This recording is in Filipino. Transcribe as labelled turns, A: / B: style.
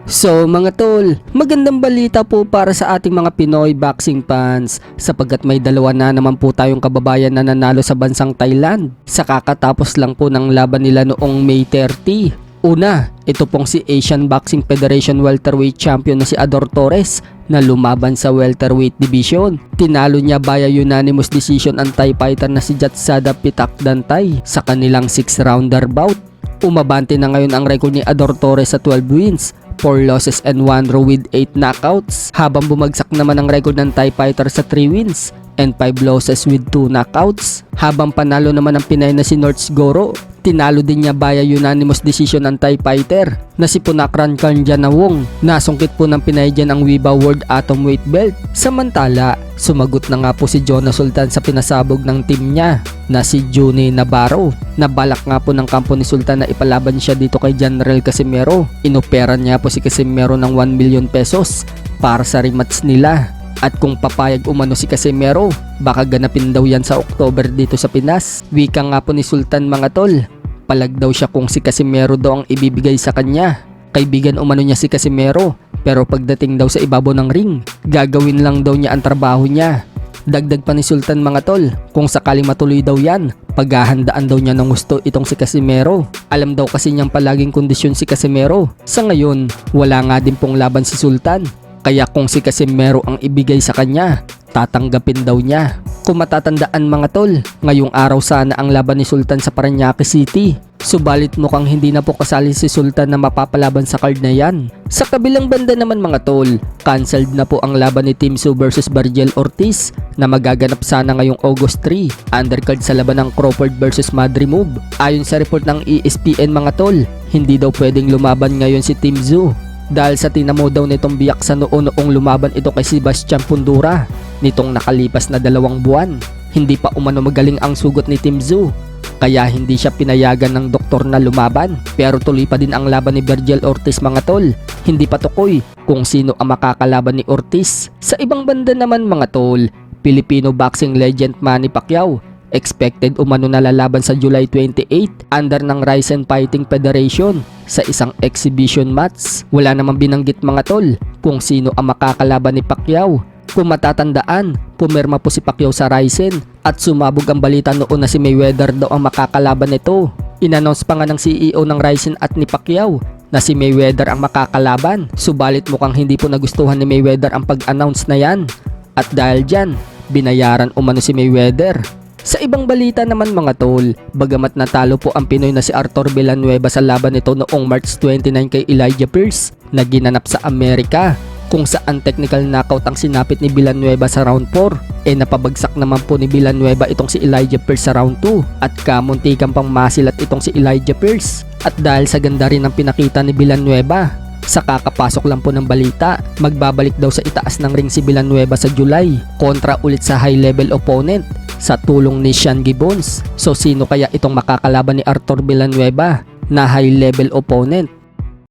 A: So mga tol, magandang balita po para sa ating mga Pinoy boxing fans sapagkat may dalawa na naman po tayong kababayan na nanalo sa bansang Thailand sa kakatapos lang po ng laban nila noong May 30. Una, ito pong si Asian Boxing Federation welterweight champion na si Ador Torres na lumaban sa welterweight division. Tinalo niya via unanimous decision ang Thai fighter na si Jatsada Pitakdantay sa kanilang 6-rounder bout. Umabante na ngayon ang record ni Ador Torres sa 12 wins, 4 losses and 1 draw with 8 knockouts, habang bumagsak naman ang record ng Thai fighter sa 3 wins and 5 losses with 2 knockouts. Habang panalo naman ang Pinay na si North Goro, tinalo din niya via unanimous decision ng Thai fighter na si Punakran Karnjanawong. Nasungkit po ng Pinay dyan ang WIBA World Atomweight Belt. Samantala, sumagot na nga po si Jonas Sultan sa pinasabog ng team niya na si Juni Navarro. Nabalak nga po ng kampo ni Sultan na ipalaban siya dito kay General Casimero. Inoperan niya po si Casimero ng 1 million pesos para sa rematch nila. At kung papayag umano si Casimero, baka ganapin daw yan sa October dito sa Pinas. Wika nga po ni Sultan mga tol, palag daw siya kung si Casimero daw ang ibibigay sa kanya. Kaibigan umano niya si Casimero, pero pagdating daw sa ibabaw ng ring, gagawin lang daw niya ang trabaho niya. Dagdag pa ni Sultan mga tol, kung sakaling matuloy daw yan, paghahandaan daw niya ng gusto itong si Casimero. Alam daw kasi niyang palaging kondisyon si Casimero. Sa ngayon, wala nga din pong laban si Sultan. Kaya kung si Casimero ang ibigay sa kanya, tatanggapin daw niya. Kung matatandaan mga tol, ngayong araw sana ang laban ni Sultan sa Parañaque City. Subalit mukhang hindi na po kasali si Sultan na mapapalaban sa card na yan. Sa kabilang banda naman mga tol, cancelled na po ang laban ni Tim Tszyu vs Virgil Ortiz na magaganap sana ngayong August 3, undercard sa laban ng Crawford vs Madrimov. Ayon sa report ng ESPN mga tol, hindi daw pwedeng lumaban ngayon si Tim Tszyu dahil sa tinamo daw nitong biyak sa noong lumaban ito kay Sebastian Fundora nitong nakalipas na 2 buwan. Hindi pa umano magaling ang sugot ni Tim Tszyu, kaya hindi siya pinayagan ng doktor na lumaban. Pero tuloy pa din ang laban ni Virgil Ortiz mga tol. Hindi pa tukoy kung sino ang makakalaban ni Ortiz. Sa ibang banda naman mga tol, Filipino boxing legend Manny Pacquiao expected umano na lalaban sa July 28 under ng Ryzen Fighting Federation sa isang exhibition match. Wala namang binanggit mga tol kung sino ang makakalaban ni Pacquiao. Kung matatandaan, pumirma po si Pacquiao sa Ryzen at sumabog ang balita noon na si Mayweather daw ang makakalaban nito. In-announce pa nga ng CEO ng Ryzen at ni Pacquiao na si Mayweather ang makakalaban. Subalit mukhang hindi po nagustuhan ni Mayweather ang pag-announce na yan. At dahil dyan, binayaran umano si Mayweather. Sa ibang balita naman mga tol, bagamat natalo po ang Pinoy na si Arthur Villanueva sa laban nito noong March 29 kay Elijah Pierce na ginanap sa Amerika, kung saan technical knockout ang sinapit ni Villanueva sa round 4, napabagsak naman po ni Villanueva itong si Elijah Pierce sa round 2 at kamuntikan pang masilat itong si Elijah Pierce. At dahil sa ganda rin ng pinakita ni Villanueva, sa kakapasok lang po ng balita, magbabalik daw sa itaas ng ring si Villanueva sa July kontra ulit sa high level opponent sa tulong ni Sean Gibbons. So sino kaya itong makakalaban ni Arthur Villanueva na high level opponent?